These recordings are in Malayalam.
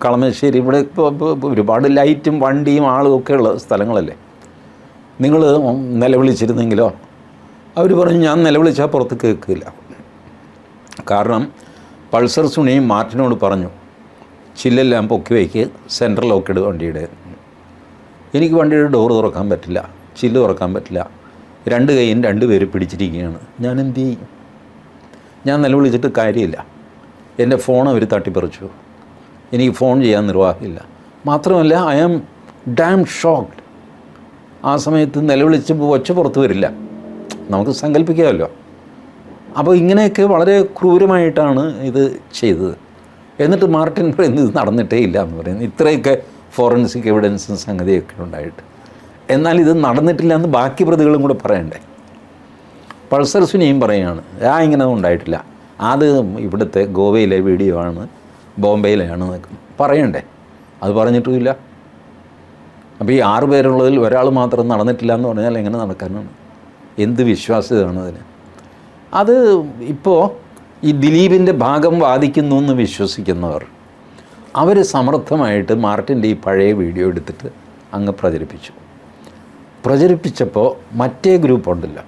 കളമശ്ശേരി ഇവിടെ ഇപ്പോൾ ഒരുപാട് ലൈറ്റും വണ്ടിയും ആളും ഒക്കെ ഉള്ള സ്ഥലങ്ങളല്ലേ. നിങ്ങൾ നിലവിളിച്ചിരുന്നെങ്കിലോ? അവർ പറഞ്ഞു ഞാൻ നിലവിളിച്ചാൽ പുറത്ത് കേൾക്കില്ല. കാരണം പൾസർ സുനിയും മാർട്ടിനോട് പറഞ്ഞു ചില്ലെല്ലാം പൊക്കി വയ്ക്ക്, സെൻട്രൽ ലോക്കിഡ് വണ്ടിയുടെ. എനിക്ക് വണ്ടിയുടെ ഡോറ് തുറക്കാൻ പറ്റില്ല, ചില്ല് തുറക്കാൻ പറ്റില്ല, 2 കൈയും 2 പേര് പിടിച്ചിരിക്കുകയാണ്. ഞാൻ എന്ത് ചെയ്യും? ഞാൻ നിലവിളിച്ചിട്ട് കാര്യമില്ല. എൻ്റെ ഫോൺ അവർ തട്ടിപ്പറിച്ചു. എനിക്ക് ഫോൺ ചെയ്യാൻ നിർവാഹമില്ല. മാത്രമല്ല ഐ ആം ഡാം ഷോക്ക്ഡ്. ആ സമയത്ത് നിലവിളിച്ച് ഒച്ച പുറത്ത് വരില്ല, നമുക്ക് സങ്കല്പിക്കാമല്ലോ. അപ്പോൾ ഇങ്ങനെയൊക്കെ വളരെ ക്രൂരമായിട്ടാണ് ഇത് ചെയ്തത്. എന്നിട്ട് മാർട്ടിൻ പറയുന്നത് ഇത് നടന്നിട്ടേ ഇല്ല എന്ന് പറയുന്നത്. ഇത്രയൊക്കെ ഫോറൻസിക് എവിഡൻസും സംഗതിയൊക്കെ ഉണ്ടായിട്ട്, എന്നാൽ ഇത് നടന്നിട്ടില്ല എന്ന് ബാക്കി പ്രതികളും കൂടെ പറയണ്ടേ. പൾസർ സുനിയും പറയുകയാണ് ഇങ്ങനെ ഉണ്ടായിട്ടില്ല, അത് ഇവിടുത്തെ ഗോവയിലെ വീഡിയോ ആണ്, ബോംബെയിലാണ് പറയണ്ടേ. അത് പറഞ്ഞിട്ടുമില്ല. അപ്പോൾ ഈ 6 പേരുള്ളതിൽ ഒരാൾ മാത്രം നടന്നിട്ടില്ല എന്ന് പറഞ്ഞാൽ എങ്ങനെ നടക്കാനാണ്? എന്ത് വിശ്വാസ്യതയാണ് അതിന്? അത് ഇപ്പോൾ ഈ ദിലീപിൻ്റെ ഭാഗം വാദിക്കുന്നു എന്ന് വിശ്വസിക്കുന്നവർ അവർ സമർത്ഥമായിട്ട് മാർട്ടിൻ്റെ ഈ പഴയ വീഡിയോ എടുത്തിട്ട് അങ്ങ് പ്രചരിപ്പിച്ചപ്പോൾ മറ്റേ ഗ്രൂപ്പ് ഉണ്ടല്ലോ,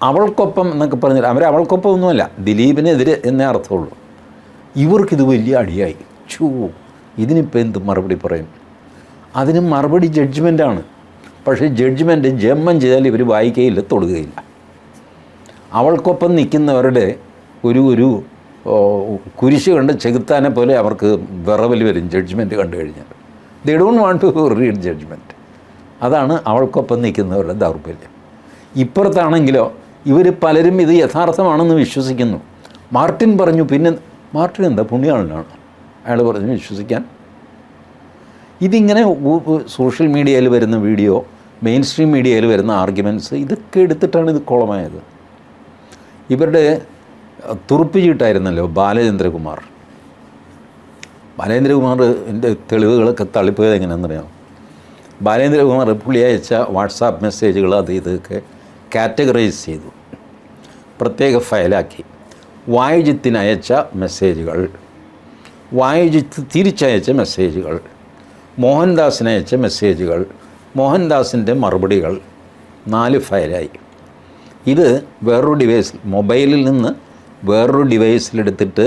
അവൾക്കൊപ്പം എന്നൊക്കെ പറഞ്ഞാൽ അവൾക്കൊപ്പം ഒന്നുമല്ല, ദിലീപിനെതിരെ എന്നേ അർത്ഥമുള്ളൂ. ഇവർക്കിത് വലിയ അടിയായി. ഇതിനിപ്പോൾ എന്ത് മറുപടി പറയും? അതിന് മറുപടി ജഡ്ജ്മെൻറ്റാണ്. പക്ഷേ ജഡ്ജ്മെൻറ്റ് ജന്മം ചെയ്താൽ ഇവർ വായിക്കുകയില്ല, തൊടുകയില്ല. അവൾക്കൊപ്പം നിൽക്കുന്നവരുടെ ഒരു കുരിശ് കണ്ട് ചെകുത്താനെ പോലെ അവർക്ക് വിറവൽ വരും ജഡ്ജ്മെൻറ്റ് കണ്ടു കഴിഞ്ഞാൽ. They don't want to read judgement. അതാണ് അവൾക്കൊപ്പം നിൽക്കുന്നവരുടെ ദൗർബല്യം. ഇപ്പുറത്താണെങ്കിലോ ഇവർ പലരും ഇത് യഥാർത്ഥമാണെന്ന് വിശ്വസിക്കുന്നു. മാർട്ടിൻ പറഞ്ഞു, പിന്നെ മാർട്ടിൻ എന്താ പുണ്യാളനാണ്, അയാൾ പറഞ്ഞു വിശ്വസിക്കാൻ. ഇതിങ്ങനെ സോഷ്യൽ മീഡിയയിൽ വരുന്ന വീഡിയോ, മെയിൻ സ്ട്രീം മീഡിയയിൽ വരുന്ന ആർഗ്യുമെൻറ്റ്സ്, ഇതൊക്കെ എടുത്തിട്ടാണ് ഇത് കുളമായത്. ഇവരുടെ തുറുപ്പ് ചീട്ടായിരുന്നല്ലോ ബാലചന്ദ്രകുമാർ. എൻ്റെ തെളിവുകളൊക്കെ തള്ളിപ്പോയത് എങ്ങനെയാണെന്നറിയാം. ബാലേന്ദ്രകുമാർ പുള്ളി അയച്ച വാട്സാപ്പ് മെസ്സേജുകൾ അത് ഇതൊക്കെ കാറ്റഗറൈസ് ചെയ്തു, പ്രത്യേക ഫയലാക്കി. വായുജിത്തിന് അയച്ച മെസ്സേജുകൾ, വായുജിത്ത് തിരിച്ചയച്ച മെസ്സേജുകൾ, മോഹൻദാസിന് അയച്ച മെസ്സേജുകൾ, മോഹൻദാസിൻ്റെ മറുപടികൾ, 4 ഫയലായി. ഇത് വേറൊരു ഡിവൈസിൽ, മൊബൈലിൽ നിന്ന് വേറൊരു ഡിവൈസിലെടുത്തിട്ട്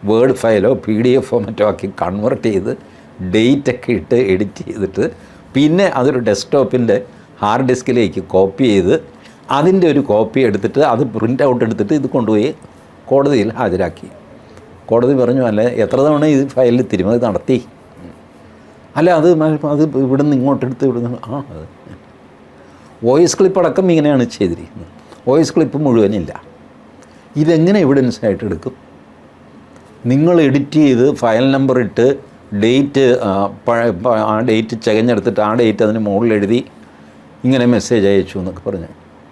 വേർഡ് ഫയലോ PDF ഫോർമാറ്റോ ആക്കി കൺവേർട്ട് ചെയ്ത് ഡേറ്റൊക്കെ ഇട്ട് എഡിറ്റ് ചെയ്തിട്ട് പിന്നെ അതൊരു ഡെസ്ക്ടോപ്പിൻ്റെ ഹാർഡ് ഡിസ്കിലേക്ക് കോപ്പി ചെയ്ത് അതിൻ്റെ ഒരു കോപ്പി എടുത്തിട്ട് അത് പ്രിൻ്റ് ഔട്ട് എടുത്തിട്ട് ഇത് കൊണ്ടുപോയി കോടതിയിൽ ഹാജരാക്കി. കോടതി പറഞ്ഞു, അല്ല എത്ര തവണ ഇത് ഫയലിൽ തിരുമതി നടത്തി? അല്ല അത് ഇവിടുന്ന് ഇങ്ങോട്ടെടുത്ത് ഇവിടുന്ന് അത് വോയിസ് ക്ലിപ്പ് അടക്കം ഇങ്ങനെയാണ് ചെയ്തിരിക്കുന്നത്. വോയിസ് ക്ലിപ്പ് മുഴുവനില്ല. ഇതെങ്ങനെ എവിഡൻസ് ആയിട്ട് എടുക്കും? നിങ്ങൾ എഡിറ്റ് ചെയ്ത് ഫയൽ നമ്പർ ഇട്ട് ഡേറ്റ് ആ ഡേറ്റ് ചകഞ്ഞെടുത്തിട്ട് ആ ഡേറ്റ് അതിന് മുകളിൽ എഴുതി ഇങ്ങനെ മെസ്സേജ് അയച്ചു എന്നൊക്കെ പറഞ്ഞു.